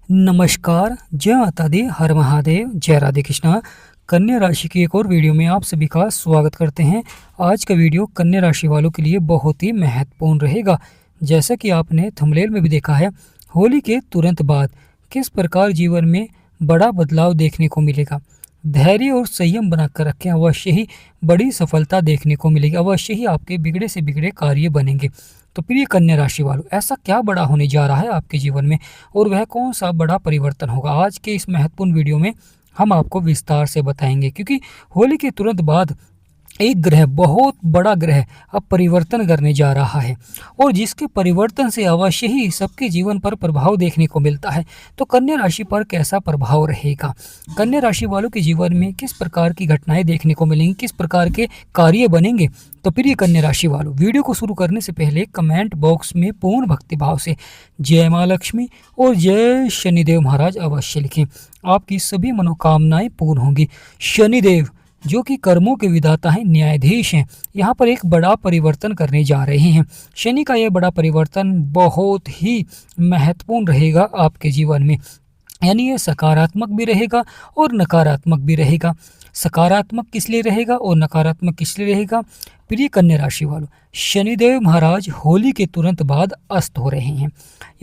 नमस्कार, जय माता दी, हर महादेव, जय राधे कृष्णा। कन्या राशि की एक और वीडियो में आप सभी का स्वागत करते हैं। आज का वीडियो कन्या राशि वालों के लिए बहुत ही महत्वपूर्ण रहेगा। जैसा कि आपने थंबनेल में भी देखा है, होली के तुरंत बाद किस प्रकार जीवन में बड़ा बदलाव देखने को मिलेगा। धैर्य और संयम बनाकर रखें, अवश्य ही बड़ी सफलता देखने को मिलेगी। अवश्य ही आपके बिगड़े से बिगड़े कार्य बनेंगे। तो प्रिय कन्या राशि वालों, ऐसा क्या बड़ा होने जा रहा है आपके जीवन में और वह कौन सा बड़ा परिवर्तन होगा, आज के इस महत्वपूर्ण वीडियो में हम आपको विस्तार से बताएंगे। क्योंकि होली के तुरंत बाद एक ग्रह, बहुत बड़ा ग्रह अब परिवर्तन करने जा रहा है और जिसके परिवर्तन से अवश्य ही सबके जीवन पर प्रभाव देखने को मिलता है। तो कन्या राशि पर कैसा प्रभाव रहेगा, कन्या राशि वालों के जीवन में किस प्रकार की घटनाएं देखने को मिलेंगी, किस प्रकार के कार्य बनेंगे। तो प्रिय कन्या राशि वालों, वीडियो को शुरू करने से पहले कमेंट बॉक्स में पूर्ण भक्तिभाव से जय माँ लक्ष्मी और जय शनिदेव महाराज अवश्य लिखें। आपकी सभी मनोकामनाएं पूर्ण होंगी। शनिदेव जो कि कर्मों के विधाता हैं, न्यायाधीश हैं, यहाँ पर एक बड़ा परिवर्तन करने जा रहे हैं। शनि का यह बड़ा परिवर्तन बहुत ही महत्वपूर्ण रहेगा आपके जीवन में, यानी ये सकारात्मक भी रहेगा और नकारात्मक भी रहेगा। सकारात्मक किस लिए रहेगा और नकारात्मक किस लिए रहेगा। प्रिय कन्या राशि वालों, शनिदेव महाराज होली के तुरंत बाद अस्त हो रहे हैं,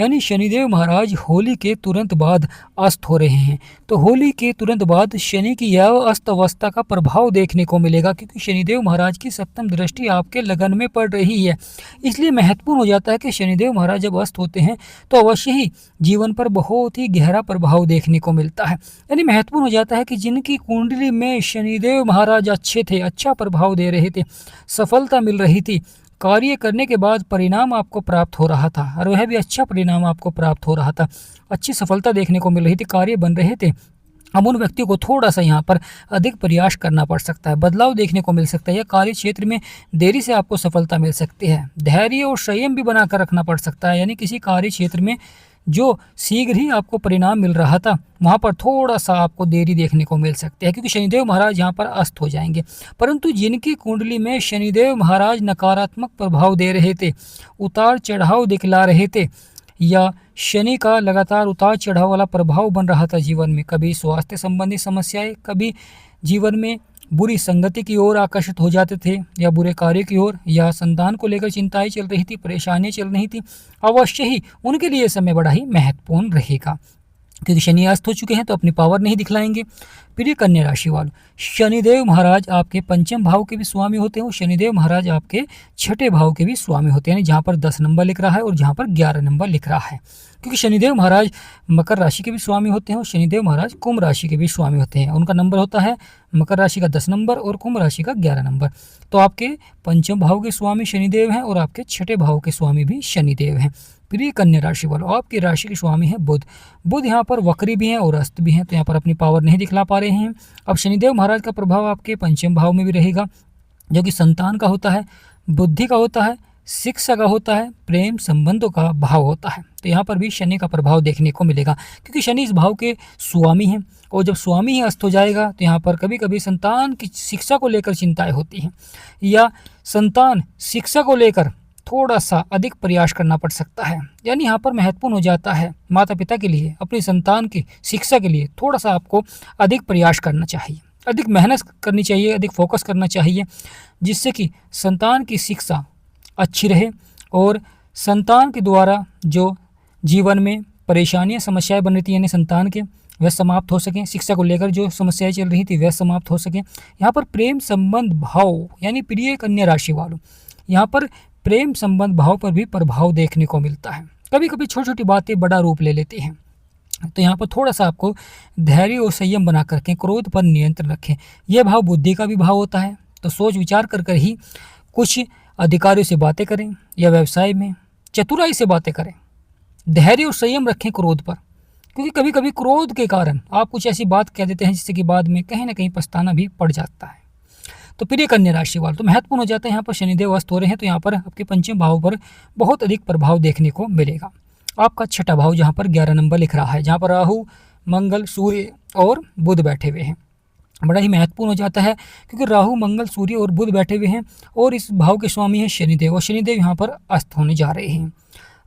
यानी शनिदेव महाराज होली के तुरंत बाद अस्त हो रहे हैं। तो होली के तुरंत बाद शनि की यह अस्त अवस्था का प्रभाव देखने को मिलेगा, क्योंकि शनिदेव महाराज की सप्तम दृष्टि आपके लगन में पड़ रही है। इसलिए महत्वपूर्ण हो जाता है कि शनिदेव महाराज जब अस्त होते हैं तो अवश्य ही जीवन पर बहुत ही गहरा प्रभाव देखने को मिलता है। यानी महत्वपूर्ण हो जाता है कि जिनकी कुंडली में शनिदेव महाराज अच्छे थे, अच्छा प्रभाव दे रहे थे, सफलता मिल रही थी, कार्य करने के बाद परिणाम आपको प्राप्त हो रहा था और वह भी अच्छा परिणाम आपको प्राप्त हो रहा था, अच्छी सफलता देखने को मिल रही थी, कार्य बन रहे थे। अब उन व्यक्तियों को थोड़ा सा यहाँ पर अधिक प्रयास करना पड़ सकता है, बदलाव देखने को मिल सकता है या कार्य क्षेत्र में देरी से आपको सफलता मिल सकती है। धैर्य और संयम भी बनाकर रखना पड़ सकता है, यानी किसी कार्य क्षेत्र में जो शीघ्र ही आपको परिणाम मिल रहा था वहाँ पर थोड़ा सा आपको देरी देखने को मिल सकती है, क्योंकि शनिदेव महाराज यहाँ पर अस्त हो जाएंगे। परंतु जिनकी कुंडली में शनिदेव महाराज नकारात्मक प्रभाव दे रहे थे, उतार चढ़ाव दिखला रहे थे, या शनि का लगातार उतार चढ़ाव वाला प्रभाव बन रहा था जीवन में, कभी स्वास्थ्य संबंधी समस्याएं, कभी जीवन में बुरी संगति की ओर आकर्षित हो जाते थे या बुरे कार्य की ओर, या संतान को लेकर चिंताएं चल रही थी, परेशानियां चल रही थी, अवश्य ही उनके लिए समय बड़ा ही महत्वपूर्ण रहेगा, क्योंकि शनि अस्त हो चुके हैं तो अपनी पावर नहीं दिखलाएंगे। प्रिय कन्या राशि वालों, शनिदेव महाराज आपके पंचम भाव के भी स्वामी होते हैं और शनिदेव महाराज आपके छठे भाव के भी स्वामी होते हैं, यानी जहाँ पर 10 नंबर लिख रहा है और जहाँ पर 11 नंबर लिख रहा है, क्योंकि शनिदेव महाराज मकर राशि के भी स्वामी होते हैं और शनिदेव महाराज कुंभ राशि के भी स्वामी होते हैं। उनका नंबर होता है मकर राशि का 10 नंबर और कुंभ राशि का 11 नंबर। तो आपके पंचम भाव के स्वामी शनिदेव हैं और आपके छठे भाव के स्वामी भी शनिदेव हैं। प्रिय कन्या राशि वालों, आपकी राशि के स्वामी हैं बुध। बुध यहाँ पर वक्री भी हैं और अस्त भी हैं, तो यहाँ पर अपनी पावर नहीं दिखला पा रहे हैं। अब शनिदेव महाराज का प्रभाव आपके पंचम भाव में भी रहेगा, जो कि संतान का होता है, बुद्धि का होता है, शिक्षा का होता है, प्रेम संबंधों का भाव होता है। तो यहाँ पर भी शनि का प्रभाव देखने को मिलेगा, क्योंकि शनि इस भाव के स्वामी हैं और जब स्वामी ही अस्त हो जाएगा तो यहाँ पर कभी कभी संतान की शिक्षा को लेकर चिंताएं होती हैं, या संतान शिक्षा को लेकर थोड़ा सा अधिक प्रयास करना पड़ सकता है। यानी यहाँ पर महत्वपूर्ण हो जाता है माता पिता के लिए अपनी संतान की शिक्षा के लिए थोड़ा सा आपको अधिक प्रयास करना चाहिए, अधिक मेहनत करनी चाहिए, अधिक फोकस करना चाहिए, जिससे कि संतान की शिक्षा अच्छी रहे और संतान के द्वारा जो जीवन में परेशानियां समस्याएं बन रही थी यानी संतान के, वह समाप्त हो सकें। शिक्षा को लेकर जो समस्याएं चल रही थी वह समाप्त हो सकें। यहाँ पर प्रेम संबंध भाव, यानी प्रिय कन्या राशि वालों, यहाँ पर प्रेम संबंध भाव पर भी प्रभाव देखने को मिलता है। कभी कभी छोटी छोटी बातें बड़ा रूप ले लेती हैं, तो यहाँ पर थोड़ा सा आपको धैर्य और संयम बना कर रखें, क्रोध पर नियंत्रण रखें। यह भाव बुद्धि का भी भाव होता है, तो सोच विचार कर ही कुछ अधिकारियों से बातें करें या व्यवसाय में चतुराई से बातें करें। धैर्य और संयम रखें क्रोध पर, क्योंकि कभी कभी क्रोध के कारण आप कुछ ऐसी बात कह देते हैं जिससे कि बाद में कहीं ना कहीं पछताना भी पड़ जाता है। तो प्रिय कन्या राशि वालों, तो महत्वपूर्ण हो जाता है यहाँ पर शनिदेव अस्त हो रहे हैं, तो यहाँ पर आपके पंचम भाव पर बहुत अधिक प्रभाव देखने को मिलेगा। आपका छठा भाव जहाँ पर 11 नंबर लिख रहा है, जहाँ पर राहु, मंगल, सूर्य और बुध बैठे हुए हैं, बड़ा ही महत्वपूर्ण हो जाता है, क्योंकि राहु, मंगल, सूर्य और बुध बैठे हुए हैं और इस भाव के स्वामी हैं शनिदेव, और शनिदेव यहाँ पर अस्त होने जा रहे हैं।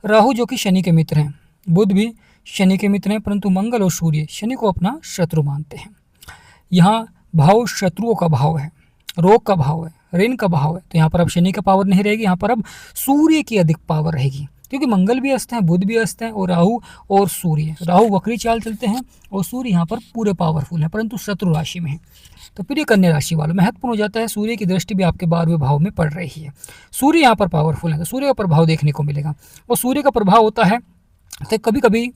राहु जो कि शनि के मित्र हैं, बुध भी शनि के मित्र हैं, परंतु मंगल और सूर्य शनि को अपना शत्रु मानते हैं। यहाँ भाव शत्रुओं का भाव है, रोग का भाव है, ऋण का भाव है। तो यहाँ पर अब शनि का पावर नहीं रहेगी, यहाँ पर अब सूर्य की अधिक पावर रहेगी, क्योंकि मंगल भी अस्त है, बुध भी अस्त है और राहु और सूर्य, राहु वक्री चाल चलते हैं और सूर्य यहाँ पर पूरे पावरफुल है, परंतु शत्रु राशि में है। तो प्रिय कन्या राशि वालों, महत्वपूर्ण हो जाता है, सूर्य की दृष्टि भी आपके 12वें भाव में पड़ रही है। सूर्य यहाँ पर पावरफुल है, तो सूर्य का प्रभाव देखने को मिलेगा। और सूर्य का प्रभाव होता है तो कभी कभी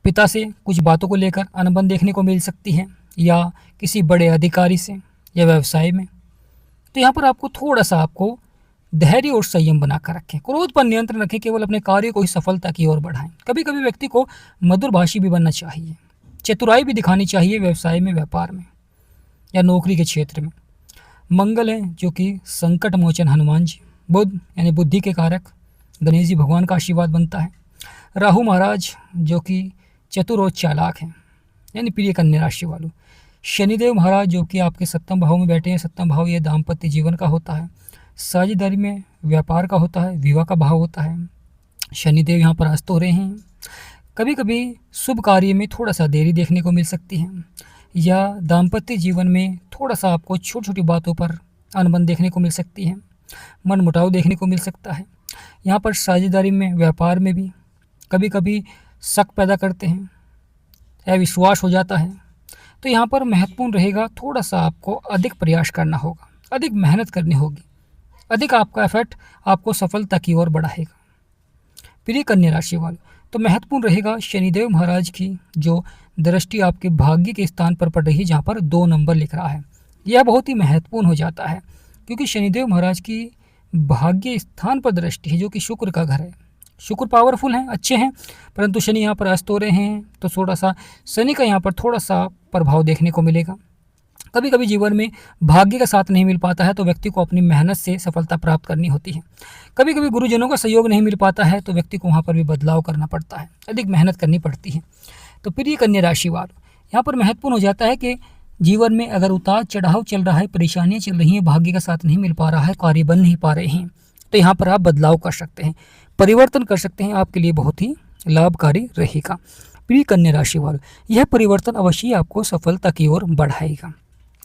पिता से कुछ बातों को लेकर अनबन देखने को मिल सकती है, या किसी बड़े अधिकारी से, या व्यवसाय में। तो यहाँ पर आपको थोड़ा सा आपको धैर्य और संयम बनाकर रखें, क्रोध पर नियंत्रण रखें, केवल अपने कार्य को ही सफलता की ओर बढ़ाएं। कभी कभी व्यक्ति को मधुरभाषी भी बनना चाहिए, चतुराई भी दिखानी चाहिए व्यवसाय में, व्यापार में या नौकरी के क्षेत्र में। मंगल है जो कि संकट मोचन हनुमान जी, बुध यानी बुद्धि के कारक गणेश जी भगवान का आशीर्वाद बनता है। राहु महाराज जो कि चतुर और चालाक हैं, यानी प्रिय कन्या राशि वालों। शनिदेव महाराज जो कि आपके 7वें भाव में बैठे हैं, 7वां भाव ये दाम्पत्य जीवन का होता है, साझेदारी में व्यापार का होता है, विवाह का भाव होता है। शनिदेव यहाँ पर अस्त हो रहे हैं। कभी कभी शुभ कार्य में थोड़ा सा देरी देखने को मिल सकती है, या दाम्पत्य जीवन में थोड़ा सा आपको छोटी छोटी बातों पर अनबन देखने को मिल सकती है, मन मुटाव देखने को मिल सकता है। यहाँ पर साझेदारी में, व्यापार में भी कभी कभी शक पैदा करते हैं, अविश्वास हो जाता है। तो यहाँ पर महत्वपूर्ण रहेगा, थोड़ा सा आपको अधिक प्रयास करना होगा, अधिक मेहनत करनी होगी, अधिक आपका एफर्ट आपको सफलता की ओर बढ़ाएगा। प्रिय कन्या राशि वालों, तो महत्वपूर्ण रहेगा शनिदेव महाराज की जो दृष्टि आपके भाग्य के स्थान पर पड़ रही है, जहाँ पर 2 नंबर लिख रहा है। यह बहुत ही महत्वपूर्ण हो जाता है, क्योंकि शनिदेव महाराज की भाग्य स्थान पर दृष्टि है, जो कि शुक्र का घर है। शुक्र पावरफुल हैं, अच्छे हैं, परंतु शनि यहाँ पर अस्त हो रहे हैं, तो थोड़ा सा शनि का यहाँ पर थोड़ा सा प्रभाव देखने को मिलेगा। कभी कभी जीवन में भाग्य का साथ नहीं मिल पाता है, तो व्यक्ति को अपनी मेहनत से सफलता प्राप्त करनी होती है। कभी कभी गुरुजनों का सहयोग नहीं मिल पाता है, तो व्यक्ति को वहाँ पर भी बदलाव करना पड़ता है, अधिक मेहनत करनी पड़ती है। तो प्रिय कन्या राशि वालों, यहाँ पर महत्वपूर्ण हो जाता है कि जीवन में अगर उतार चढ़ाव चल रहा है, परेशानियाँ चल रही हैं, भाग्य का साथ नहीं मिल पा रहा है, कार्य बन नहीं पा रहे हैं, तो यहाँ पर आप बदलाव कर सकते हैं, परिवर्तन कर सकते हैं, आपके लिए बहुत ही लाभकारी रहेगा। प्रिय कन्या राशि वालों, यह परिवर्तन अवश्य आपको सफलता की ओर बढ़ाएगा,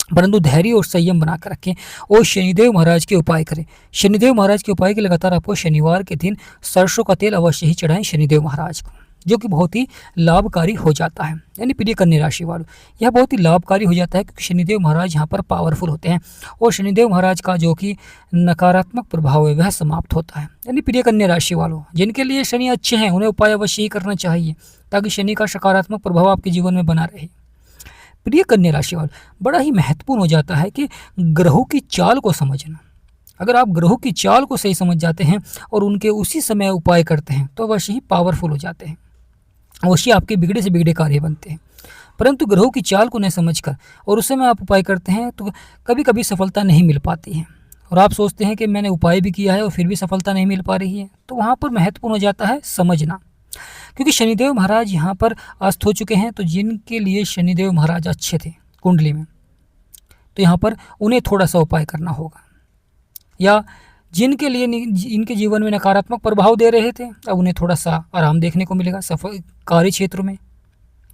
परंतु धैर्य और संयम बनाकर रखें और शनिदेव महाराज के उपाय करें। शनिदेव महाराज के उपाय के लगातार आपको शनिवार के दिन सरसों का तेल अवश्य ही चढ़ाएं शनिदेव महाराज को, जो कि बहुत ही लाभकारी हो जाता है। यानी प्रिय कन्या राशि वालों, यह बहुत ही लाभकारी हो जाता है, क्योंकि शनिदेव महाराज यहाँ पर पावरफुल होते हैं और शनिदेव महाराज का जो कि नकारात्मक प्रभाव है वह समाप्त होता है। यानी प्रिय कन्या राशि वालों, जिनके लिए शनि अच्छे हैं उन्हें उपाय अवश्य ही करना चाहिए, ताकि शनि का सकारात्मक प्रभाव आपके जीवन में बना रहे। प्रिय कन्या राशि वालों, बड़ा ही महत्वपूर्ण हो जाता है कि ग्रहों की चाल को समझना। अगर आप ग्रहों की चाल को सही समझ जाते हैं और उनके उसी समय उपाय करते हैं, तो अवश्य ही पावरफुल हो जाते हैं, अवश्य आपके बिगड़े से बिगड़े कार्य बनते हैं। परंतु ग्रहों की चाल को नहीं समझकर और उस समय आप उपाय करते हैं, तो कभी कभी सफलता नहीं मिल पाती है, और आप सोचते हैं कि मैंने उपाय भी किया है और फिर भी सफलता नहीं मिल पा रही है। तो वहाँ पर महत्वपूर्ण हो जाता है समझना, क्योंकि शनिदेव महाराज यहाँ पर अस्त हो चुके हैं। तो जिनके लिए शनिदेव महाराज अच्छे थे कुंडली में, तो यहाँ पर उन्हें थोड़ा सा उपाय करना होगा, या जिनके लिए इनके जीवन में नकारात्मक प्रभाव दे रहे थे, अब उन्हें थोड़ा सा आराम देखने को मिलेगा सफल कार्य क्षेत्र में।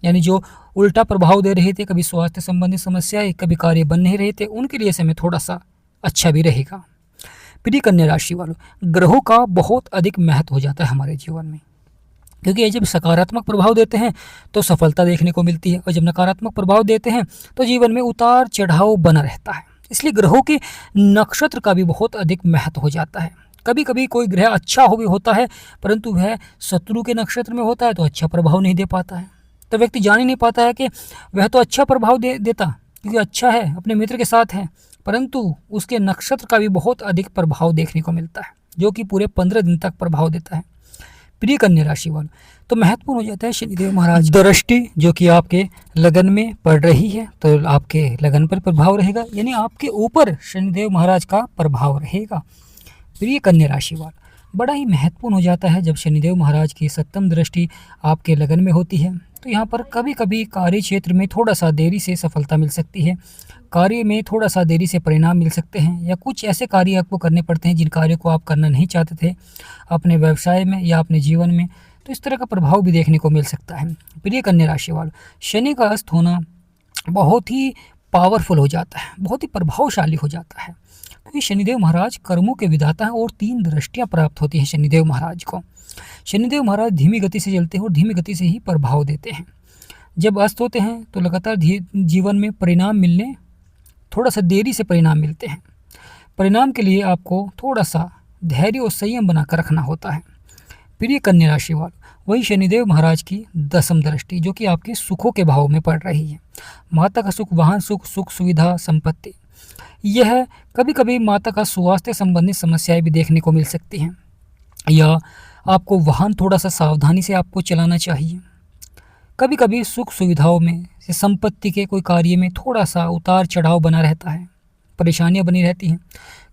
यानी जो उल्टा प्रभाव दे रहे थे, कभी स्वास्थ्य संबंधी समस्याएं, कभी कार्य बन नहीं रहे थे, उनके लिए समय थोड़ा सा अच्छा भी रहेगा। प्रिय कन्या राशि वालों, ग्रहों का बहुत अधिक महत्व हो जाता है हमारे जीवन में, क्योंकि ये जब सकारात्मक प्रभाव देते हैं तो सफलता देखने को मिलती है, और जब नकारात्मक प्रभाव देते हैं तो जीवन में उतार चढ़ाव बना रहता है। इसलिए ग्रहों के नक्षत्र का भी बहुत अधिक महत्व हो जाता है। कभी कभी कोई ग्रह अच्छा हो भी होता है, परंतु वह शत्रु के नक्षत्र में होता है तो अच्छा प्रभाव नहीं दे पाता है। तो व्यक्ति जान ही नहीं पाता है कि वह तो अच्छा प्रभाव देता, क्योंकि अच्छा है, अपने मित्र के साथ है, परंतु उसके नक्षत्र का भी बहुत अधिक प्रभाव देखने को मिलता है, जो कि पूरे 15 दिन तक प्रभाव देता है। प्रिय कन्या राशि वालों, तो महत्वपूर्ण हो जाता है शनिदेव महाराज दृष्टि जो कि आपके लगन में पड़ रही है, तो आपके लगन पर प्रभाव रहेगा, यानी आपके ऊपर शनिदेव महाराज का प्रभाव रहेगा। प्रिय कन्या राशि वालों, बड़ा ही महत्वपूर्ण हो जाता है जब शनिदेव महाराज की 7वीं दृष्टि आपके लगन में होती है, तो यहाँ पर कभी कभी कार्य क्षेत्र में थोड़ा सा देरी से सफलता मिल सकती है, कार्य में थोड़ा सा देरी से परिणाम मिल सकते हैं, या कुछ ऐसे कार्य आपको करने पड़ते हैं जिन कार्यों को आप करना नहीं चाहते थे अपने व्यवसाय में या अपने जीवन में, तो इस तरह का प्रभाव भी देखने को मिल सकता है। प्रिय कन्या राशि वालों, शनि का अस्त होना बहुत ही पावरफुल हो जाता है, बहुत ही प्रभावशाली हो जाता है, क्योंकि शनिदेव महाराज कर्मों के विधाता हैं और 3 दृष्टियां प्राप्त होती हैं शनिदेव महाराज को। शनिदेव महाराज धीमी गति से चलते हैं और धीमी गति से ही प्रभाव देते हैं। जब अस्त होते हैं तो लगातार जीवन में परिणाम मिलने थोड़ा सा देरी से परिणाम मिलते हैं। परिणाम के लिए आपको थोड़ा सा धैर्य और संयम बनाकर रखना होता है। प्रिय कन्या राशि वालों, वही शनिदेव महाराज की 10वीं दृष्टि जो कि आपके सुखों के भाव में पड़ रही है। माता का सुख, वाहन सुख, सुख सुविधा, संपत्ति, यह कभी कभी माता का स्वास्थ्य संबंधित समस्याएं भी देखने को मिल सकती हैं, या आपको वाहन थोड़ा सा सावधानी से आपको चलाना चाहिए। कभी कभी सुख सुविधाओं में से संपत्ति के कोई कार्य में थोड़ा सा उतार चढ़ाव बना रहता है, परेशानियां बनी रहती हैं।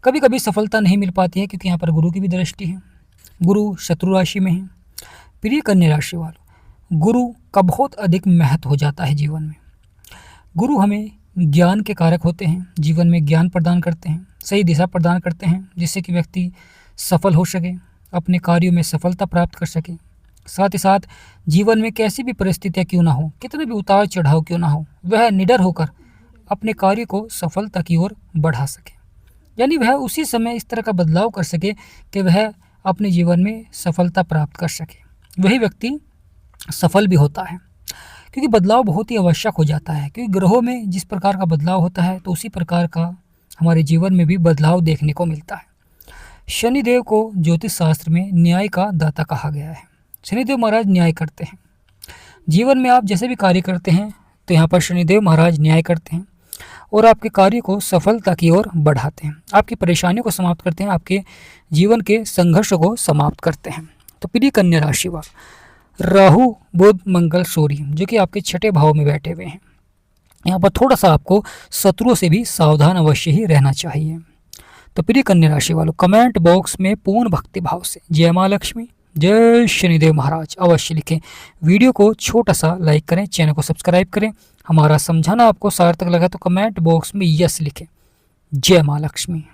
कभी कभी सफलता नहीं मिल पाती है क्योंकि यहाँ पर गुरु की भी दृष्टि है, गुरु शत्रु राशि में है। प्रिय कन्या राशि वालों, गुरु का बहुत अधिक महत्व हो जाता है जीवन में। गुरु हमें ज्ञान के कारक होते हैं, जीवन में ज्ञान प्रदान करते हैं, सही दिशा प्रदान करते हैं, जिससे कि व्यक्ति सफल हो सके, अपने कार्यों में सफलता प्राप्त कर सके। साथ ही साथ जीवन में कैसी भी परिस्थितियाँ क्यों ना हो, कितने भी उतार चढ़ाव क्यों ना हो, वह निडर होकर अपने कार्य को सफलता की ओर बढ़ा सके, यानी वह उसी समय इस तरह का बदलाव कर सके कि वह अपने जीवन में सफलता प्राप्त कर सके। वही व्यक्ति सफल भी होता है, क्योंकि बदलाव बहुत ही आवश्यक हो जाता है। क्योंकि ग्रहों में जिस प्रकार का बदलाव होता है तो उसी प्रकार का हमारे जीवन में भी बदलाव देखने को मिलता है। शनिदेव को ज्योतिष शास्त्र में न्याय का दाता कहा गया है। शनिदेव महाराज न्याय करते हैं। जीवन में आप जैसे भी कार्य करते हैं तो यहाँ पर शनिदेव महाराज न्याय करते हैं और आपके कार्य को सफलता की ओर बढ़ाते हैं, आपकी परेशानियों को समाप्त करते हैं, आपके जीवन के संघर्ष को समाप्त करते हैं। तो प्रिय कन्या राशि वाले, राहु बुध मंगल सूर्य जो कि आपके 6ठे भाव में बैठे हुए हैं, यहाँ पर थोड़ा सा आपको शत्रुओं से भी सावधान अवश्य ही रहना चाहिए। तो प्रिय कन्या राशि वालों, कमेंट बॉक्स में पूर्ण भक्ति भाव से जय माँ लक्ष्मी, जय शनिदेव महाराज अवश्य लिखें। वीडियो को छोटा सा लाइक करें, चैनल को सब्सक्राइब करें। हमारा समझाना आपको सार्थक लगा तो कमेंट बॉक्स में यस लिखें। जय माँ लक्ष्मी।